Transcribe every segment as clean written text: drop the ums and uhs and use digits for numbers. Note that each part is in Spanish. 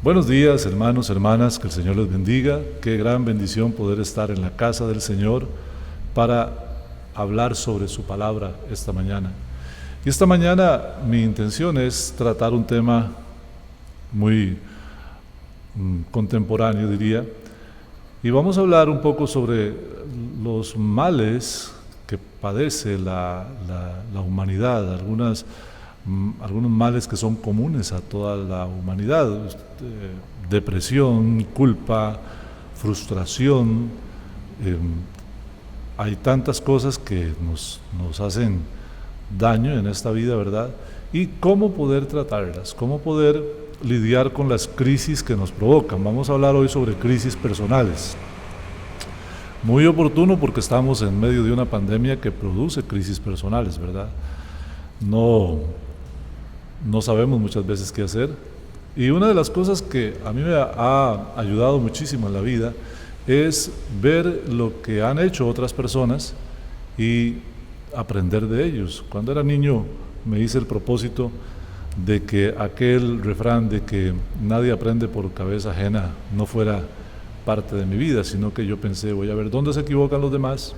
Buenos días, hermanos, hermanas, que el Señor les bendiga. Qué gran bendición poder estar en la casa del Señor para hablar sobre su palabra esta mañana. Y esta mañana mi intención es tratar un tema muy contemporáneo, diría, y vamos a hablar un poco sobre los males que padece la humanidad, algunos males que son comunes a toda la humanidad: depresión, culpa, frustración. Hay tantas cosas que nos hacen daño en esta vida, ¿verdad? Y cómo poder tratarlas, cómo poder lidiar con las crisis que nos provocan. Vamos a hablar hoy sobre crisis personales. Muy oportuno porque estamos en medio de una pandemia que produce crisis personales, ¿verdad? No sabemos muchas veces qué hacer. Y una de las cosas que a mí me ha ayudado muchísimo en la vida es ver lo que han hecho otras personas y aprender de ellos. Cuando era niño me hice el propósito de que aquel refrán de que nadie aprende por cabeza ajena no fuera parte de mi vida, sino que yo pensé, voy a ver dónde se equivocan los demás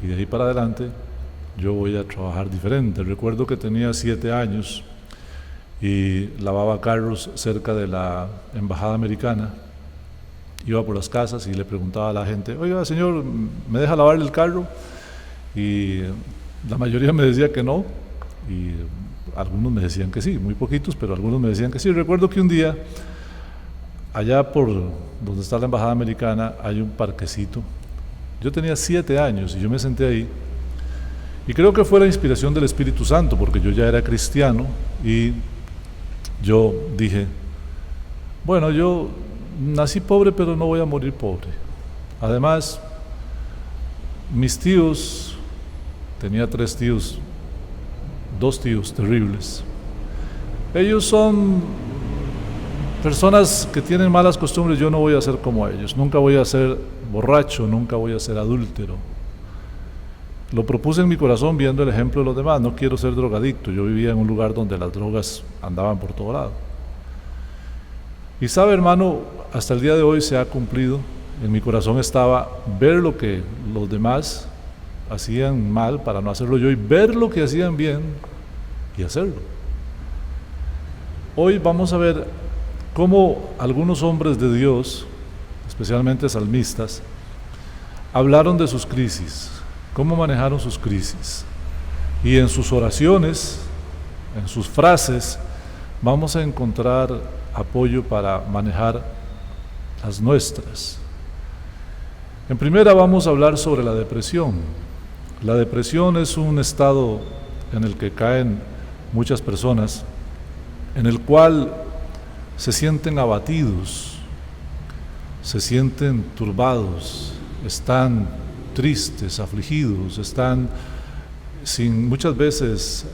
y de ahí para adelante yo voy a trabajar diferente. Recuerdo que tenía 7 años y lavaba carros cerca de la embajada americana. Iba por las casas y le preguntaba a la gente, oiga señor, ¿me deja lavar el carro? Y la mayoría me decía que no, y algunos me decían que sí, muy poquitos, pero algunos me decían que sí. Recuerdo que un día, allá por donde está la embajada americana, hay un parquecito. Yo tenía 7 años y yo me senté ahí, y creo que fue la inspiración del Espíritu Santo, porque yo ya era cristiano, y yo dije, bueno, yo nací pobre, pero no voy a morir pobre. Además, mis tíos, tenía 3 tíos, 2 tíos terribles. Ellos son personas que tienen malas costumbres, yo no voy a ser como ellos. Nunca voy a ser borracho, nunca voy a ser adúltero. Lo propuse en mi corazón viendo el ejemplo de los demás. No quiero ser drogadicto. Yo vivía en un lugar donde las drogas andaban por todo lado. Y sabe, hermano, hasta el día de hoy se ha cumplido. En mi corazón estaba ver lo que los demás hacían mal para no hacerlo yo, y ver lo que hacían bien y hacerlo. Hoy vamos a ver cómo algunos hombres de Dios, especialmente salmistas, hablaron de sus crisis, cómo manejaron sus crisis, y en sus oraciones, en sus frases, vamos a encontrar apoyo para manejar las nuestras. En primera vamos a hablar sobre la depresión. La depresión es un estado en el que caen muchas personas, en el cual se sienten abatidos, se sienten turbados, están tristes, afligidos, están sin muchas veces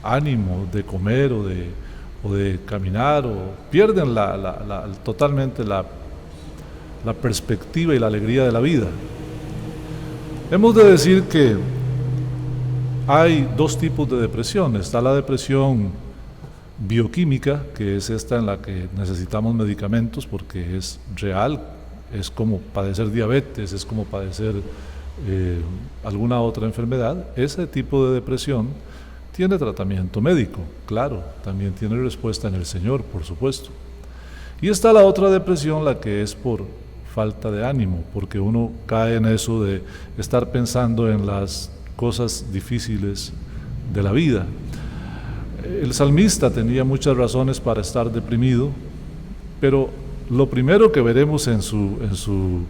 ánimo de comer o de caminar, o pierden totalmente la perspectiva y la alegría de la vida. Hemos de decir que hay 2 tipos de depresión. Está la depresión bioquímica, que es esta en la que necesitamos medicamentos porque es real, es como padecer diabetes, es como padecer alguna otra enfermedad. Ese tipo de depresión tiene tratamiento médico, claro, también tiene respuesta en el Señor, por supuesto. Y está la otra depresión, la que es por falta de ánimo, porque uno cae en eso de estar pensando en las cosas difíciles de la vida. El salmista tenía muchas razones para estar deprimido, pero lo primero que veremos en su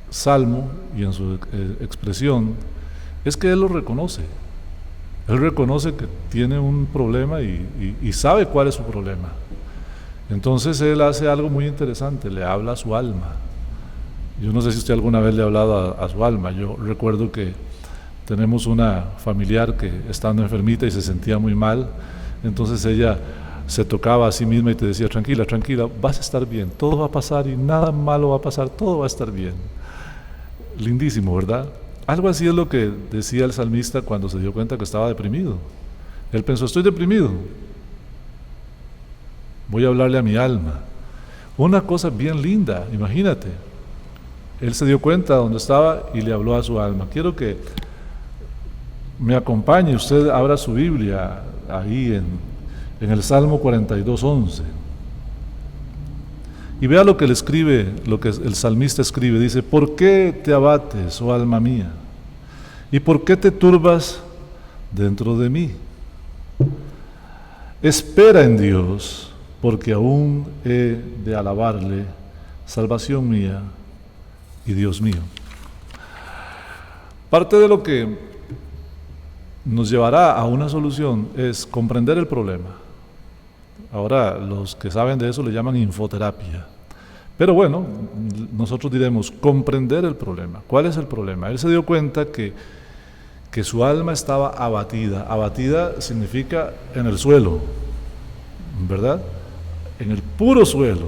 salmo y en su expresión es que él lo reconoce. Él reconoce que tiene un problema y sabe cuál es su problema. Entonces él hace algo muy interesante, le habla a su alma. Yo no sé si usted alguna vez le ha hablado a su alma. Yo recuerdo que tenemos una familiar que estando enfermita y se sentía muy mal, entonces ella se tocaba a sí misma y te decía, tranquila, tranquila, vas a estar bien, todo va a pasar y nada malo va a pasar, todo va a estar bien. Lindísimo, ¿verdad? Algo así es lo que decía el salmista cuando se dio cuenta que estaba deprimido. Él pensó, estoy deprimido. voy a hablarle a mi alma. Una cosa bien linda, imagínate. Él se dio cuenta de dónde estaba y le habló a su alma. Quiero que me acompañe, usted abra su Biblia ahí en el Salmo 42:11 y vea lo que lo que el salmista escribe. Dice: ¿por qué te abates, oh alma mía? ¿Y por qué te turbas dentro de mí? Espera en Dios, porque aún he de alabarle, salvación mía y Dios mío. Parte de lo que nos llevará a una solución es comprender el problema. Ahora, los que saben de eso le llaman infoterapia. Pero bueno, nosotros diremos comprender el problema. ¿Cuál es el problema? Él se dio cuenta que su alma estaba abatida. Abatida significa en el suelo, ¿verdad? En el puro suelo.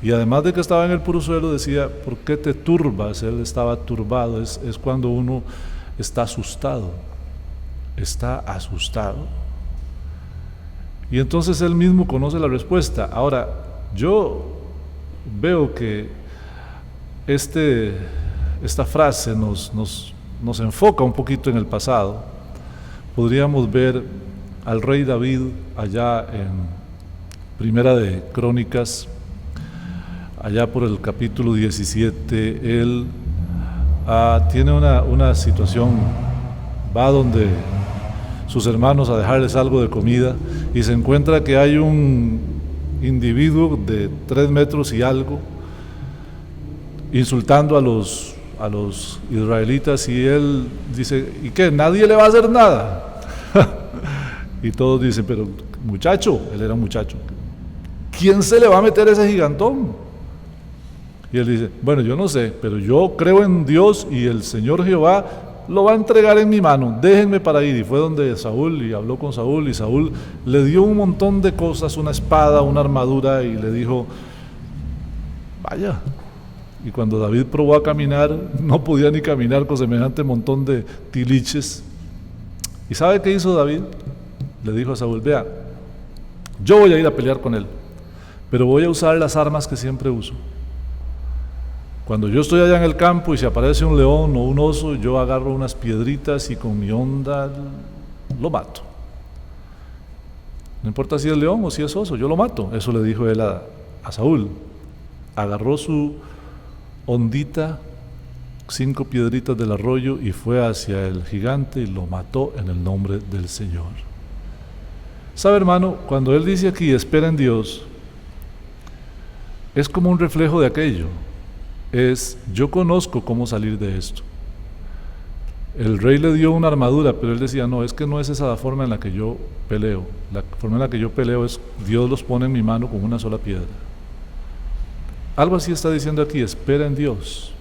Y además de que estaba en el puro suelo, decía: ¿por qué te turbas? Él estaba turbado. Es cuando uno está asustado. Está asustado. Y entonces él mismo conoce la respuesta. Ahora, yo veo que esta frase nos enfoca un poquito en el pasado. Podríamos ver al rey David allá en Primera de Crónicas, allá por el capítulo 17. Él tiene una situación, va donde sus hermanos a dejarles algo de comida y se encuentra que hay un individuo de 3 metros y algo insultando a los israelitas, y él dice: ¿y qué? ¿Nadie le va a hacer nada? Y todos dicen: pero muchacho, él era un muchacho, ¿quién se le va a meter ese gigantón? Y él dice: bueno, yo no sé, pero yo creo en Dios y el Señor Jehová lo va a entregar en mi mano, déjenme para ir. Y fue donde Saúl y habló con Saúl, y Saúl le dio un montón de cosas, una espada, una armadura, y le dijo: vaya. Y cuando David probó a caminar, no podía ni caminar con semejante montón de tiliches. ¿Y sabe qué hizo David? Le dijo a Saúl: vea, yo voy a ir a pelear con él, pero voy a usar las armas que siempre uso. Cuando yo estoy allá en el campo y se aparece un león o un oso, yo agarro unas piedritas y con mi onda lo mato. No importa si es león o si es oso, yo lo mato. Eso le dijo él a Saúl. Agarró su ondita, 5 piedritas del arroyo, y fue hacia el gigante y lo mató en el nombre del Señor. ¿Sabe, hermano? Cuando él dice aquí: espera en Dios, es como un reflejo de aquello. Yo conozco cómo salir de esto. El rey le dio una armadura, pero él decía: no, es que no es esa la forma en la que yo peleo. La forma en la que yo peleo es: Dios los pone en mi mano con una sola piedra. Algo así está diciendo aquí: espera en Dios.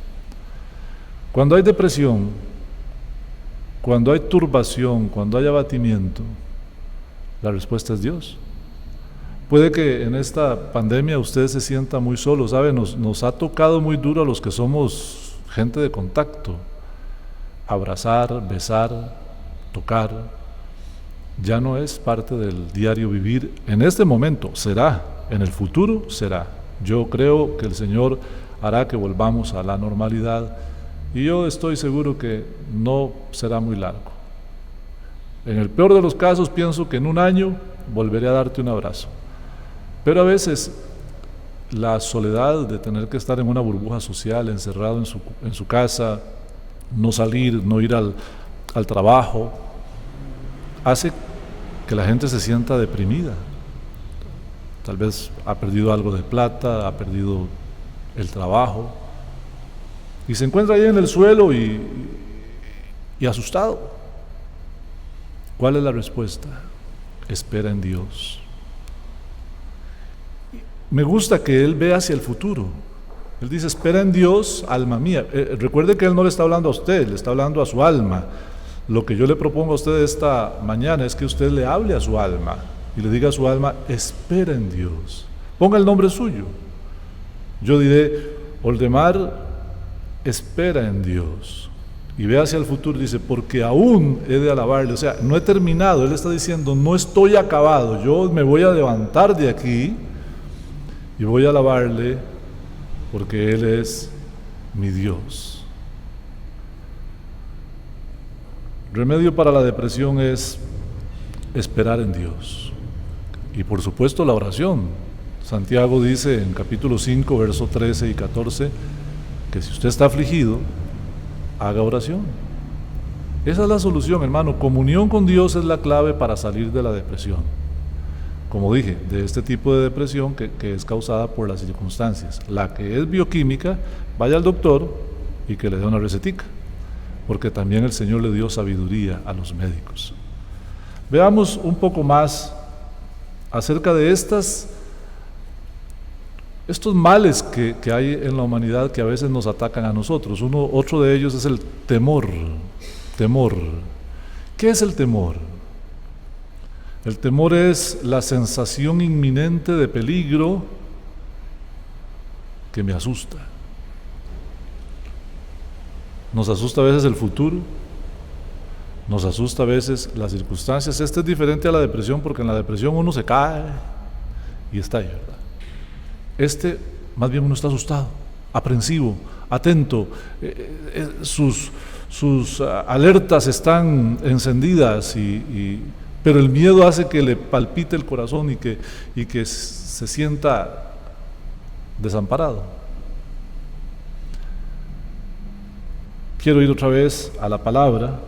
Cuando hay depresión, cuando hay turbación, cuando hay abatimiento, la respuesta es Dios. Puede que en esta pandemia usted se sienta muy solo, ¿sabe? Nos ha tocado muy duro a los que somos gente de contacto. Abrazar, besar, tocar, ya no es parte del diario vivir en este momento. Será, en el futuro será. Yo creo que el Señor hará que volvamos a la normalidad, y yo estoy seguro que no será muy largo. En el peor de los casos, pienso que en un año volveré a darte un abrazo. Pero a veces la soledad de tener que estar en una burbuja social, encerrado en su casa, no salir, no ir al trabajo, hace que la gente se sienta deprimida. Tal vez ha perdido algo de plata, ha perdido el trabajo, y se encuentra ahí en el suelo y asustado. ¿Cuál es la respuesta? Espera en Dios. Me gusta que él vea hacia el futuro. Él dice: espera en Dios, alma mía. Recuerde que él no le está hablando a usted, le está hablando a su alma. Lo que yo le propongo a usted esta mañana es que usted le hable a su alma y le diga a su alma: espera en Dios. Ponga el nombre suyo. Yo diré: Oldemar espera en Dios. y ve hacia el futuro, dice, porque aún he de alabarle. O sea, no he terminado. Él está diciendo, no estoy acabado, yo me voy a levantar de aquí y voy a alabarle porque Él es mi Dios. Remedio para la depresión es esperar en Dios. Y por supuesto la oración. Santiago dice en capítulo 5, versos 13 y 14, que si usted está afligido, haga oración. Esa es la solución, hermano. Comunión con Dios es la clave para salir de la depresión. Como dije, de este tipo de depresión que es causada por las circunstancias. La que es bioquímica, vaya al doctor y que le dé una recetica, porque también el Señor le dio sabiduría a los médicos. Veamos un poco más acerca de estos males que hay en la humanidad que a veces nos atacan a nosotros. Otro de ellos es el temor. Temor. ¿Qué es el temor? El temor es la sensación inminente de peligro que me asusta. Nos asusta a veces el futuro, nos asusta a veces las circunstancias. Este es diferente a la depresión, porque en la depresión uno se cae y está ahí, ¿verdad? Más bien uno está asustado, aprensivo, atento, sus alertas están encendidas, pero el miedo hace que le palpite el corazón y que se sienta desamparado. Quiero ir otra vez a la palabra,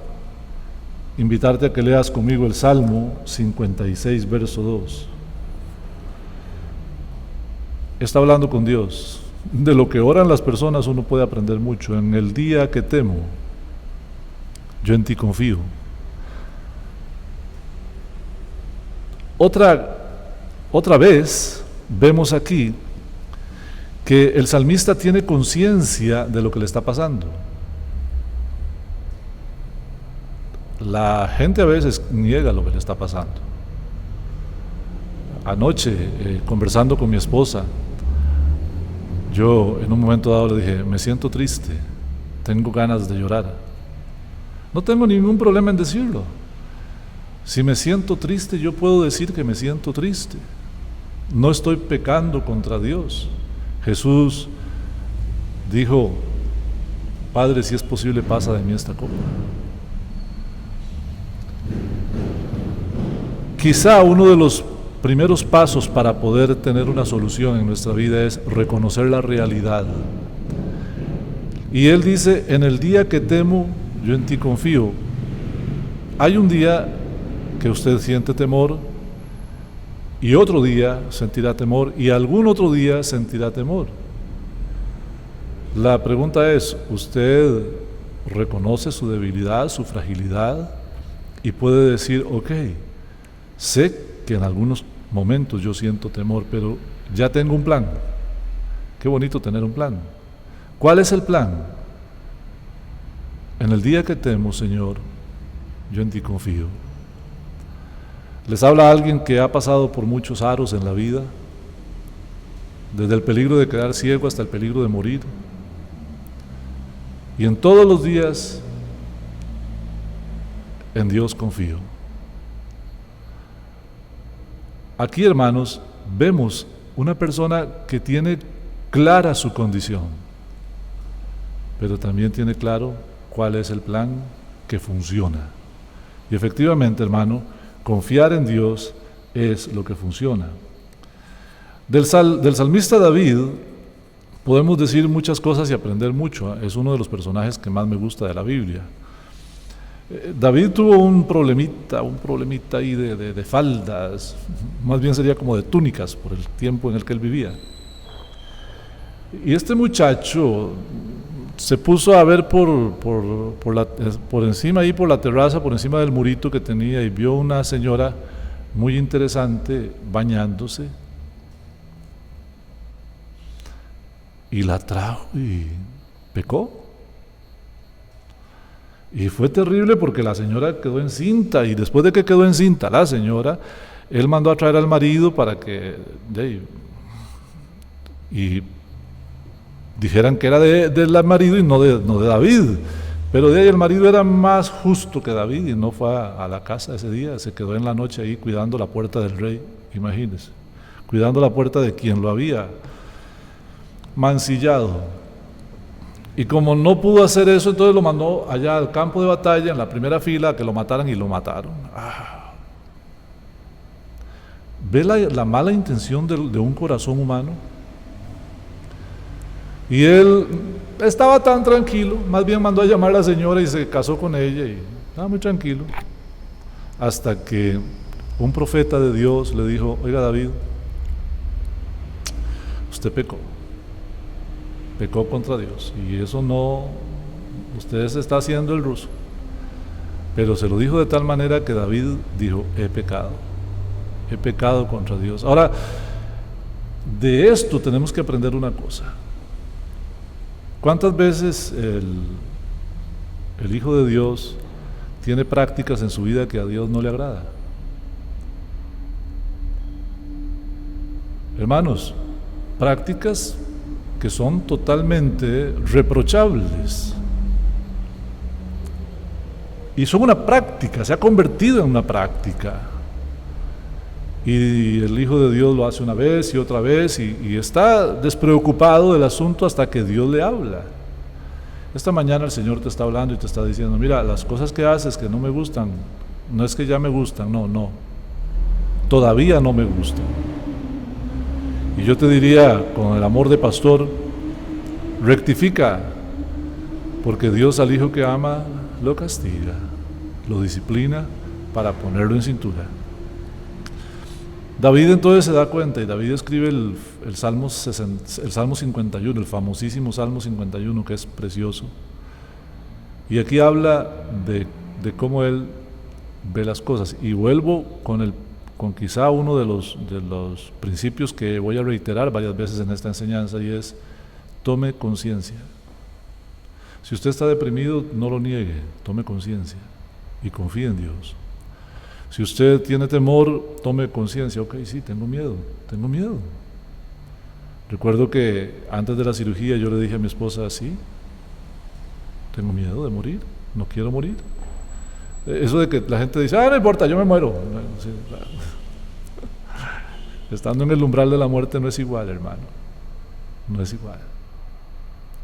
invitarte a que leas conmigo el Salmo 56, verso 2. Está hablando con Dios. De lo que oran las personas uno puede aprender mucho. En el día que temo, yo en ti confío. Otra vez vemos aquí que el salmista tiene conciencia de lo que le está pasando. La gente a veces niega lo que le está pasando. Anoche, conversando con mi esposa, yo en un momento dado le dije, me siento triste, tengo ganas de llorar. No tengo ningún problema en decirlo. Si me siento triste, yo puedo decir que me siento triste. No estoy pecando contra Dios. Jesús dijo, Padre, si es posible, pasa de mí esta copa. Quizá uno de los primeros pasos para poder tener una solución en nuestra vida es reconocer la realidad. Y Él dice, en el día que temo, yo en ti confío. Hay un día que usted siente temor, y otro día sentirá temor, y algún otro día sentirá temor. La pregunta es, ¿usted reconoce su debilidad, su fragilidad, y puede decir, ok, sé que en algunos momentos yo siento temor, pero ya tengo un plan? Qué bonito tener un plan. ¿Cuál es el plan? En el día que temo, Señor, yo en ti confío. Les habla alguien que ha pasado por muchos aros en la vida, desde el peligro de quedar ciego hasta el peligro de morir. Y en todos los días, en Dios confío. Aquí, hermanos, vemos una persona que tiene clara su condición, pero también tiene claro cuál es el plan que funciona. Y efectivamente, hermano, confiar en Dios es lo que funciona. Del salmista David podemos decir muchas cosas y aprender mucho. Es uno de los personajes que más me gusta de la Biblia. David tuvo un problemita ahí de faldas, más bien sería como de túnicas por el tiempo en el que él vivía. Y este muchacho se puso a ver por encima, ahí por la terraza, por encima del murito que tenía, y vio una señora muy interesante bañándose, y la trajo y pecó. Y fue terrible porque la señora quedó encinta, y después de que quedó encinta la señora, él mandó a traer al marido para que y dijeran que era del marido y no de David. Pero de ahí el marido era más justo que David y no fue a la casa ese día, se quedó en la noche ahí cuidando la puerta del rey, imagínense, cuidando la puerta de quien lo había mancillado. Y como no pudo hacer eso, entonces lo mandó allá al campo de batalla, en la primera fila, a que lo mataran, y lo mataron. ¿Ve la mala intención de un corazón humano? Y él estaba tan tranquilo, más bien mandó a llamar a la señora y se casó con ella y estaba muy tranquilo, hasta que un profeta de Dios le dijo: oiga, David, usted pecó contra Dios, y eso no, usted se está haciendo el ruso. Pero se lo dijo de tal manera que David dijo: he pecado contra Dios. Ahora, de esto tenemos que aprender una cosa. ¿Cuántas veces el Hijo de Dios tiene prácticas en su vida que a Dios no le agrada? Hermanos, prácticas que son totalmente reprochables. Y son una práctica, se ha convertido en una práctica. Y el Hijo de Dios lo hace una vez y otra vez y está despreocupado del asunto hasta que Dios le habla. Esta mañana el Señor te está hablando y te está diciendo: mira, las cosas que haces que no me gustan, no es que ya me gustan, no, todavía no me gustan. Y yo te diría, con el amor de pastor, rectifica, porque Dios al hijo que ama lo castiga, lo disciplina para ponerlo en cintura. David entonces se da cuenta y David escribe el Salmo 51, el famosísimo Salmo 51, que es precioso. Y aquí habla de cómo él ve las cosas. Y vuelvo con quizá uno de los principios que voy a reiterar varias veces en esta enseñanza, y es: tome conciencia. Si usted está deprimido, no lo niegue, tome conciencia y confíe en Dios. Si usted tiene temor, tome conciencia. Ok, sí, tengo miedo. Recuerdo que antes de la cirugía yo le dije a mi esposa: sí, tengo miedo de morir, no quiero morir. Eso de que la gente dice: no importa, yo me muero. Sí, claro. Estando en el umbral de la muerte no es igual, hermano, no es igual.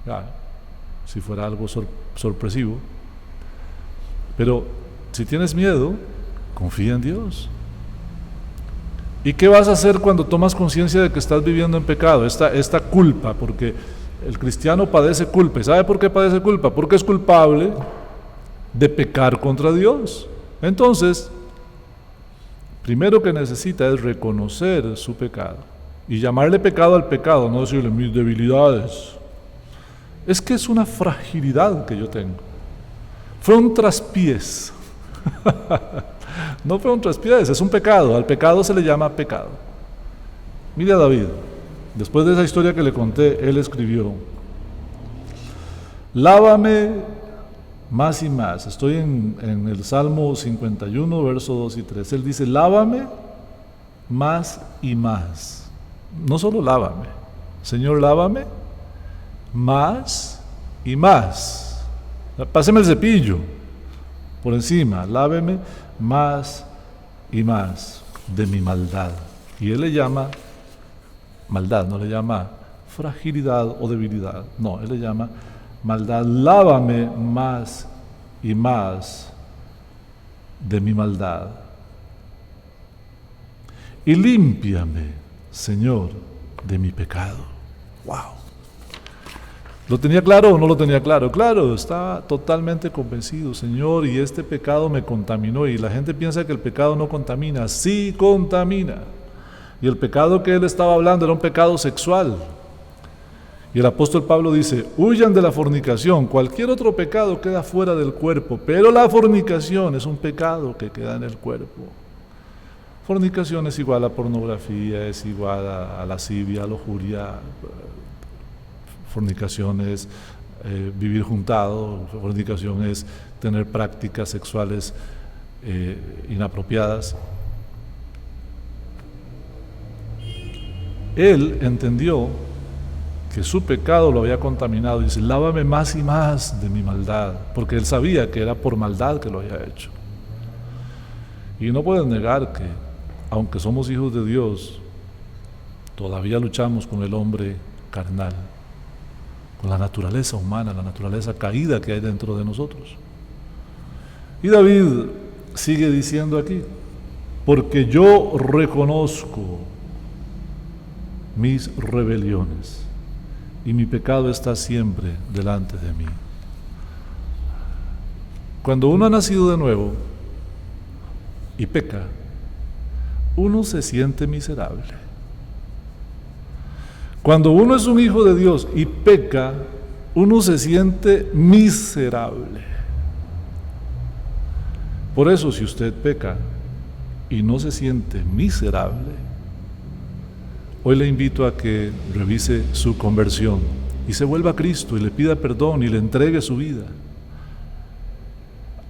Claro, si fuera algo sorpresivo. Pero si tienes miedo, confía en Dios. ¿Y qué vas a hacer cuando tomas conciencia de que estás viviendo en pecado? Esta culpa, porque el cristiano padece culpa. ¿Y sabe por qué padece culpa? Porque es culpable de pecar contra Dios. Entonces, primero que necesita es reconocer su pecado y llamarle pecado al pecado, no decirle mis debilidades. Es que es una fragilidad que yo tengo. Fue un traspiés. No fue un traspiés, es un pecado. Al pecado se le llama pecado. Mire a David, después de esa historia que le conté, él escribió: lávame más y más. Estoy en el Salmo 51, verso 2 y 3. Él dice: lávame más y más. No solo lávame, Señor, lávame más y más. Páseme el cepillo por encima, láveme más y más de mi maldad. Y él le llama maldad, no le llama fragilidad o debilidad, no, él le llama maldad. Lávame más y más de mi maldad y límpiame, Señor, de mi pecado. Wow. ¿Lo tenía claro o no lo tenía claro? Claro, estaba totalmente convencido: Señor, y este pecado me contaminó. Y la gente piensa que el pecado no contamina. Sí contamina. Y el pecado que él estaba hablando era un pecado sexual. Y el apóstol Pablo dice: huyan de la fornicación. Cualquier otro pecado queda fuera del cuerpo, pero la fornicación es un pecado que queda en el cuerpo. Fornicación es igual a pornografía, es igual a lascivia, a lujuria. Fornicación es vivir juntado, fornicación es tener prácticas sexuales inapropiadas. Él entendió que su pecado lo había contaminado. Dice, lávame más y más de mi maldad, porque él sabía que era por maldad que lo había hecho. Y no pueden negar que, aunque somos hijos de Dios, todavía luchamos con el hombre carnal, con la naturaleza humana, la naturaleza caída que hay dentro de nosotros. Y David sigue diciendo aquí, porque yo reconozco mis rebeliones y mi pecado está siempre delante de mí. Cuando uno ha nacido de nuevo y peca, uno se siente miserable. Cuando uno es un hijo de Dios y peca, uno se siente miserable. Por eso, si usted peca y no se siente miserable, hoy le invito a que revise su conversión y se vuelva a Cristo y le pida perdón y le entregue su vida.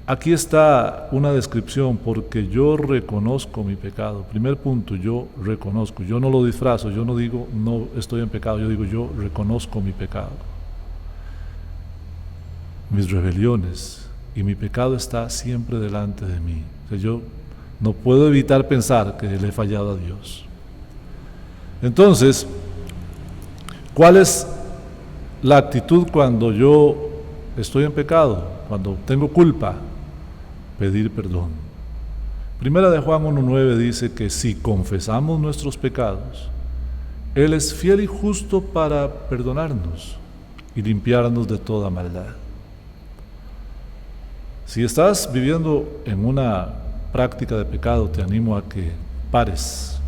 Aquí está una descripción, porque yo reconozco mi pecado. Primer punto, yo reconozco, yo no lo disfrazo, yo no digo no estoy en pecado, yo digo yo reconozco mi pecado, mis rebeliones, y mi pecado está siempre delante de mí. O sea, yo no puedo evitar pensar que le he fallado a Dios. Entonces, ¿cuál es la actitud cuando yo estoy en pecado, cuando tengo culpa? Pedir perdón. Primera de Juan 1:9 dice que si confesamos nuestros pecados, Él es fiel y justo para perdonarnos y limpiarnos de toda maldad. Si estás viviendo en una práctica de pecado, te animo a que pares.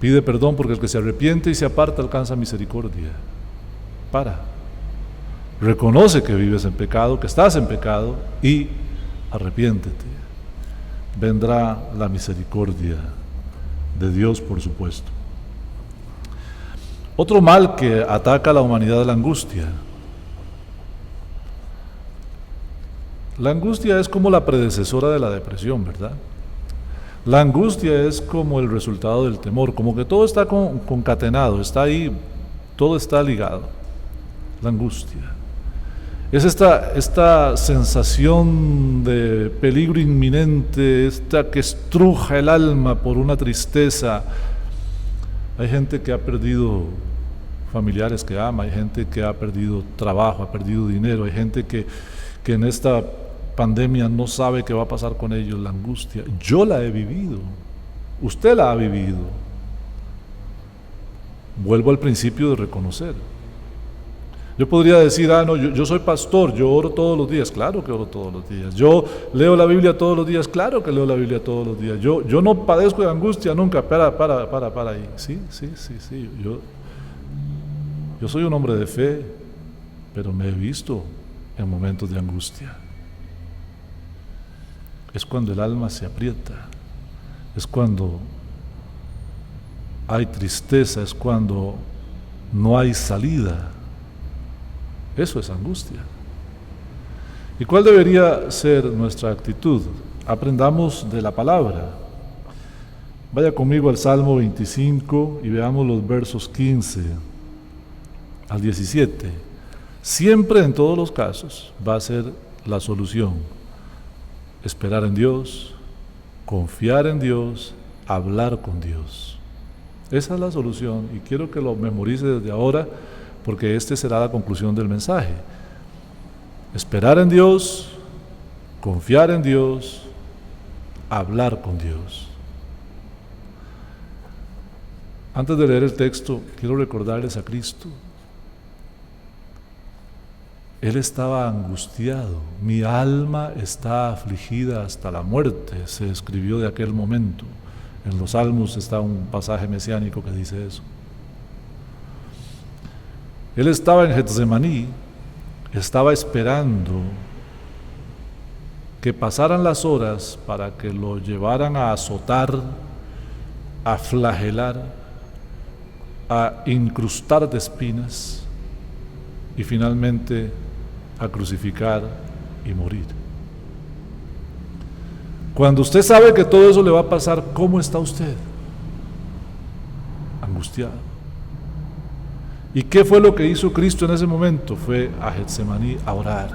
Pide perdón, porque el que se arrepiente y se aparta alcanza misericordia. Para. Reconoce que vives en pecado, que estás en pecado, y arrepiéntete. Vendrá la misericordia de Dios, por supuesto. Otro mal que ataca a la humanidad es la angustia. La angustia es como la predecesora de la depresión, ¿verdad? La angustia es como el resultado del temor, como que todo está concatenado, está ahí, todo está ligado. La angustia es esta sensación de peligro inminente, esta que estruja el alma por una tristeza. Hay gente que ha perdido familiares que ama, hay gente que ha perdido trabajo, ha perdido dinero, hay gente que en esta pandemia no sabe qué va a pasar con ellos. La angustia, yo la he vivido, usted la ha vivido. Vuelvo al principio de reconocer. Yo podría decir, no, yo soy pastor, yo oro todos los días. Claro que oro todos los días. Yo leo la Biblia todos los días. Claro que leo la Biblia todos los días. Yo no padezco de angustia nunca. Para ahí. Sí. Yo soy un hombre de fe, pero me he visto en momentos de angustia. Es cuando el alma se aprieta, es cuando hay tristeza, es cuando no hay salida. Eso es angustia. ¿Y cuál debería ser nuestra actitud? Aprendamos de la palabra. Vaya conmigo al Salmo 25 y veamos los versos 15 al 17. Siempre, en todos los casos, va a ser la solución: esperar en Dios, confiar en Dios, hablar con Dios. Esa es la solución, y quiero que lo memorice desde ahora, porque esta será la conclusión del mensaje. Esperar en Dios, confiar en Dios, hablar con Dios. Antes de leer el texto, quiero recordarles a Cristo. Él estaba angustiado, mi alma está afligida hasta la muerte, se escribió de aquel momento. En los Salmos está un pasaje mesiánico que dice eso. Él estaba en Getsemaní, estaba esperando que pasaran las horas para que lo llevaran a azotar, a flagelar, a incrustar de espinas y finalmente a crucificar y morir. Cuando usted sabe que todo eso le va a pasar, ¿cómo está usted? Angustiado. ¿Y qué fue lo que hizo Cristo en ese momento? Fue a Getsemaní a orar.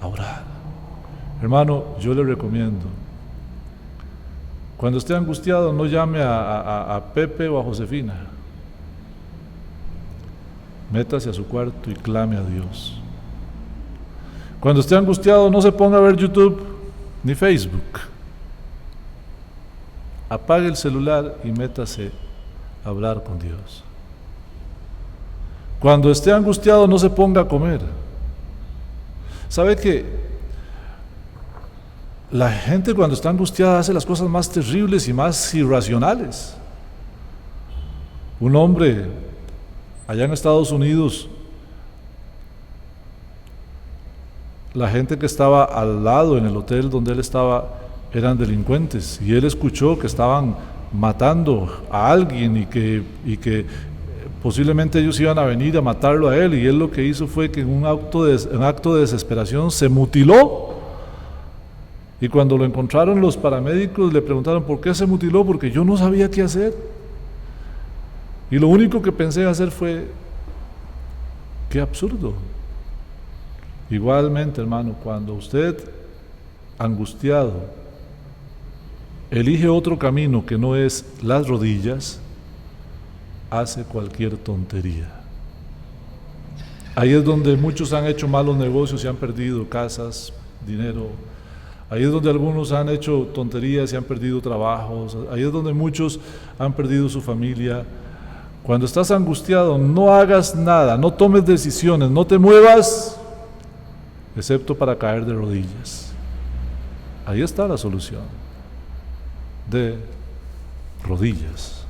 A orar. Hermano, yo le recomiendo, cuando esté angustiado, no llame a Pepe o a Josefina. Métase a su cuarto y clame a Dios. Cuando esté angustiado, no se ponga a ver YouTube ni Facebook. Apague el celular y métase a hablar con Dios. Cuando esté angustiado, no se ponga a comer. ¿Sabe que la gente cuando está angustiada hace las cosas más terribles y más irracionales? Un hombre allá en Estados Unidos, la gente que estaba al lado en el hotel donde él estaba eran delincuentes, y él escuchó que estaban matando a alguien y que posiblemente ellos iban a venir a matarlo a él, y él lo que hizo fue que en un acto de desesperación se mutiló. Y cuando lo encontraron los paramédicos le preguntaron ¿por qué se mutiló? Porque yo no sabía qué hacer. Y lo único que pensé hacer fue, qué absurdo. Igualmente, hermano, cuando usted, angustiado, elige otro camino que no es las rodillas, hace cualquier tontería. Ahí es donde muchos han hecho malos negocios y han perdido casas, dinero. Ahí es donde algunos han hecho tonterías y han perdido trabajos. Ahí es donde muchos han perdido su familia. Cuando estás angustiado, no hagas nada, no tomes decisiones, no te muevas, excepto para caer de rodillas. Ahí está la solución. De rodillas.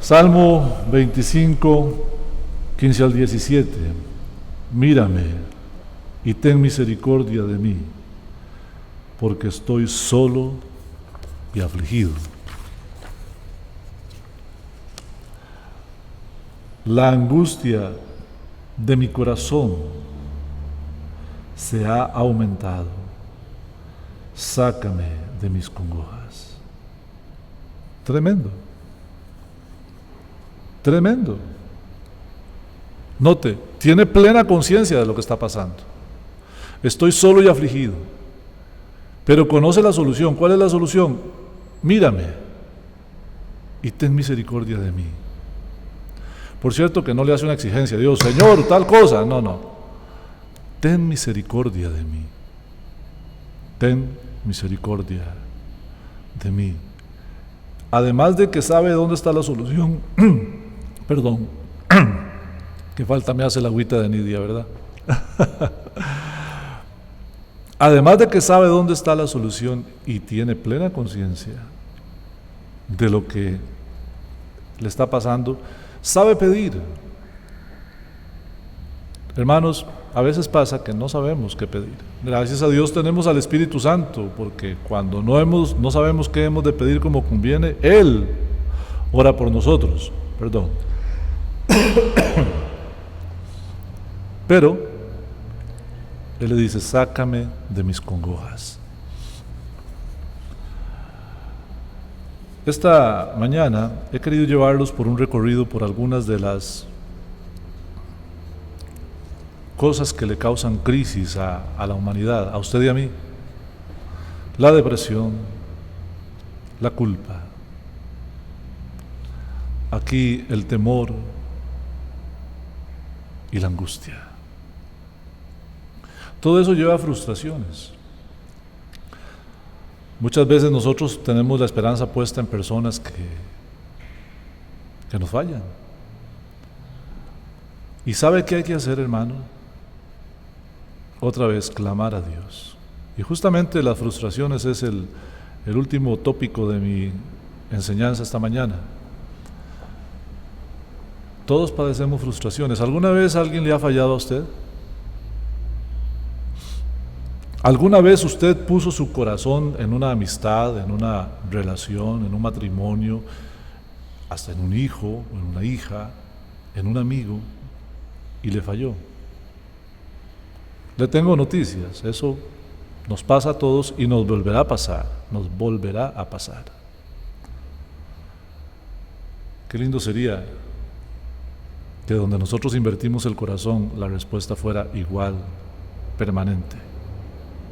Salmo 25, 15 al 17. Mírame y ten misericordia de mí, porque estoy solo y afligido. La angustia de mi corazón se ha aumentado. Sácame de mis congojas. Tremendo. Tremendo. Note, tiene plena conciencia de lo que está pasando. Estoy solo y afligido. Pero conoce la solución. ¿Cuál es la solución? Mírame y ten misericordia de mí. Por cierto que no le hace una exigencia a Dios, Señor, tal cosa. No, no. Ten misericordia de mí. Ten misericordia de mí. Además de que sabe dónde está la solución, perdón, que falta me hace la agüita de Nidia, ¿verdad? Además de que sabe dónde está la solución y tiene plena conciencia de lo que le está pasando, sabe pedir. Hermanos, a veces pasa que no sabemos qué pedir. Gracias a Dios tenemos al Espíritu Santo, porque cuando no sabemos qué hemos de pedir como conviene, Él ora por nosotros. Perdón. Pero Él le dice, sácame de mis congojas. Esta mañana he querido llevarlos por un recorrido por algunas de las cosas que le causan crisis a la humanidad, a usted y a mí. La depresión, la culpa, aquí el temor y la angustia. Todo eso lleva a frustraciones. Muchas veces nosotros tenemos la esperanza puesta en personas que nos fallan. ¿Y sabe qué hay que hacer, hermano? Otra vez, clamar a Dios. Y justamente las frustraciones es el último tópico de mi enseñanza esta mañana. Todos padecemos frustraciones. ¿Alguna vez alguien le ha fallado a usted? ¿Alguna vez usted puso su corazón en una amistad, en una relación, en un matrimonio, hasta en un hijo, en una hija, en un amigo, y le falló? Le tengo noticias, eso nos pasa a todos y nos volverá a pasar, nos volverá a pasar. Qué lindo sería que donde nosotros invertimos el corazón, la respuesta fuera igual, permanente.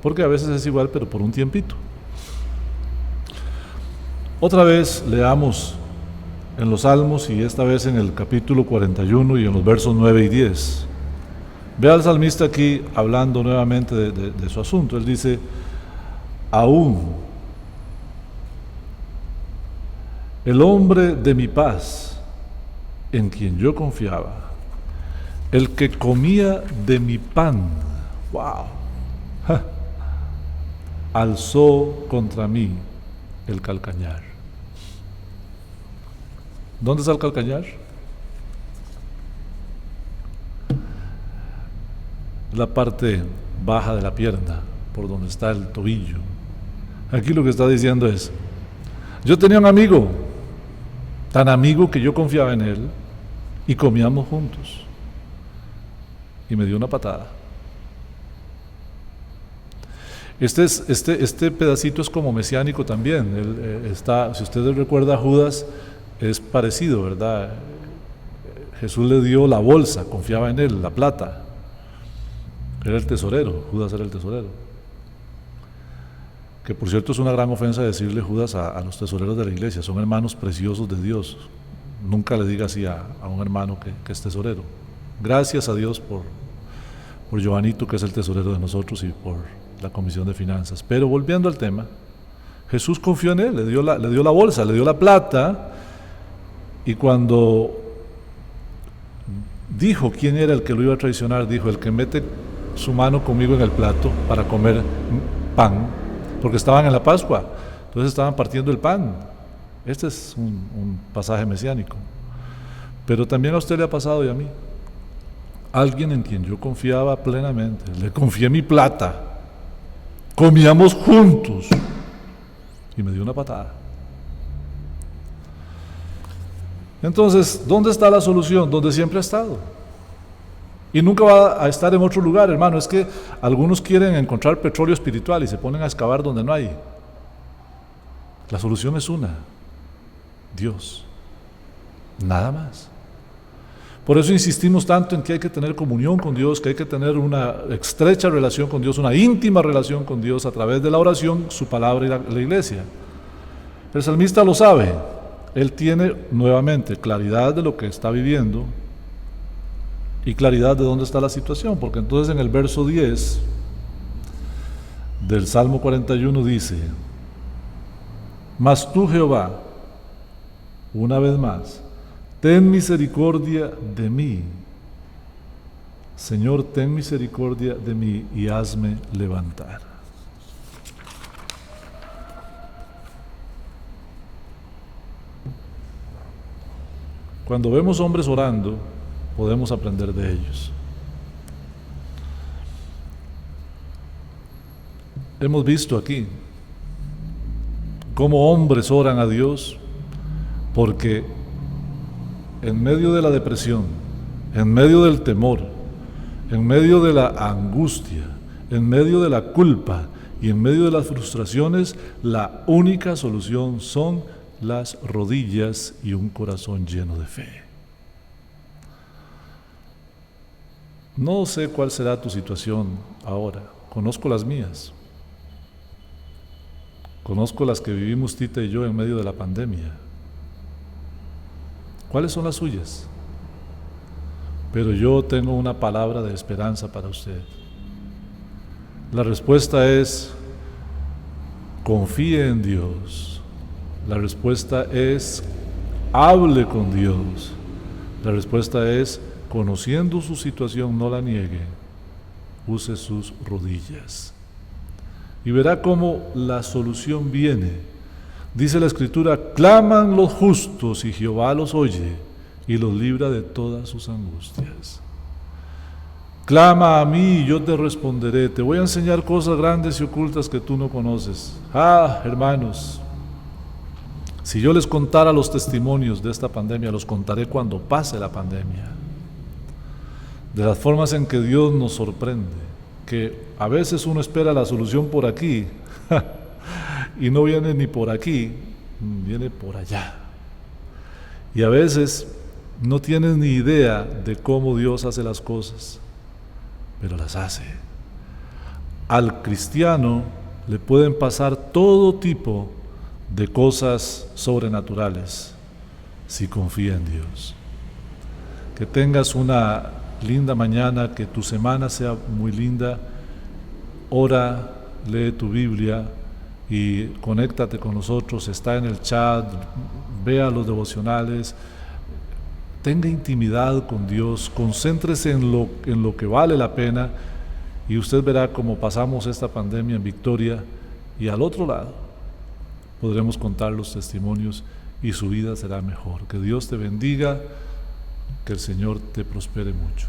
Porque a veces es igual, pero por un tiempito. Otra vez leamos en los Salmos, y esta vez en el capítulo 41 y en los versos 9 y 10. Vea al salmista aquí hablando nuevamente de su asunto. Él dice: aún el hombre de mi paz, en quien yo confiaba, el que comía de mi pan, wow, alzó contra mí el calcañar. ¿Dónde está el calcañar? La parte baja de la pierna, por donde está el tobillo. Aquí lo que está diciendo es: yo tenía un amigo, tan amigo que yo confiaba en él, y comíamos juntos, y me dio una patada. Este pedacito es como mesiánico también. Si ustedes recuerdan, Judas es parecido, ¿verdad? Jesús le dio la bolsa, confiaba en él, la plata. Era el tesorero, Judas era el tesorero. Que por cierto es una gran ofensa decirle Judas a los tesoreros de la iglesia, son hermanos preciosos de Dios. Nunca le diga así a un hermano que es tesorero. Gracias a Dios por Giovanito, que es el tesorero de nosotros, y por la comisión de finanzas. Pero volviendo al tema, Jesús confió en él, le dio la bolsa, le dio la plata, y cuando dijo quién era el que lo iba a traicionar, dijo: el que mete su mano conmigo en el plato para comer pan, porque estaban en la Pascua, entonces estaban partiendo el pan. Este es un pasaje mesiánico. Pero también a usted le ha pasado, y a mí, alguien en quien yo confiaba plenamente, le confié mi plata, comíamos juntos, y me dio una patada. Entonces, ¿dónde está la solución? Donde siempre ha estado. Y nunca va a estar en otro lugar, hermano. Es que algunos quieren encontrar petróleo espiritual y se ponen a excavar donde no hay. La solución es una: Dios. Nada más. Por eso insistimos tanto en que hay que tener comunión con Dios, que hay que tener una estrecha relación con Dios, una íntima relación con Dios a través de la oración, su palabra y la iglesia. El salmista lo sabe. Él tiene nuevamente claridad de lo que está viviendo y claridad de dónde está la situación, porque entonces en el verso 10 del Salmo 41 dice: mas tú, Jehová, una vez más, ten misericordia de mí. Señor, ten misericordia de mí y hazme levantar. Cuando vemos hombres orando, podemos aprender de ellos. Hemos visto aquí cómo hombres oran a Dios, porque en medio de la depresión, en medio del temor, en medio de la angustia, en medio de la culpa y en medio de las frustraciones, la única solución son las rodillas y un corazón lleno de fe. No sé cuál será tu situación ahora, conozco las mías. Conozco las que vivimos Tita y yo en medio de la pandemia. ¿Cuáles son las suyas? Pero yo tengo una palabra de esperanza para usted. La respuesta es: confíe en Dios. La respuesta es: hable con Dios. La respuesta es: conociendo su situación, no la niegue, use sus rodillas. Y verá cómo la solución viene. Dice la Escritura: claman los justos y Jehová los oye y los libra de todas sus angustias. Clama a mí y yo te responderé. Te voy a enseñar cosas grandes y ocultas que tú no conoces. Hermanos, si yo les contara los testimonios de esta pandemia, los contaré cuando pase la pandemia. De las formas en que Dios nos sorprende, que a veces uno espera la solución por aquí y no viene ni por aquí, viene por allá. Y a veces no tienes ni idea de cómo Dios hace las cosas, pero las hace. Al cristiano le pueden pasar todo tipo de cosas sobrenaturales si confía en Dios. Que tengas una linda mañana, que tu semana sea muy linda. Ora, lee tu Biblia y conéctate con nosotros, está en el chat, vea los devocionales, tenga intimidad con Dios, concéntrese en lo que vale la pena, y usted verá cómo pasamos esta pandemia en victoria, y al otro lado podremos contar los testimonios y su vida será mejor. Que Dios te bendiga, que el Señor te prospere mucho.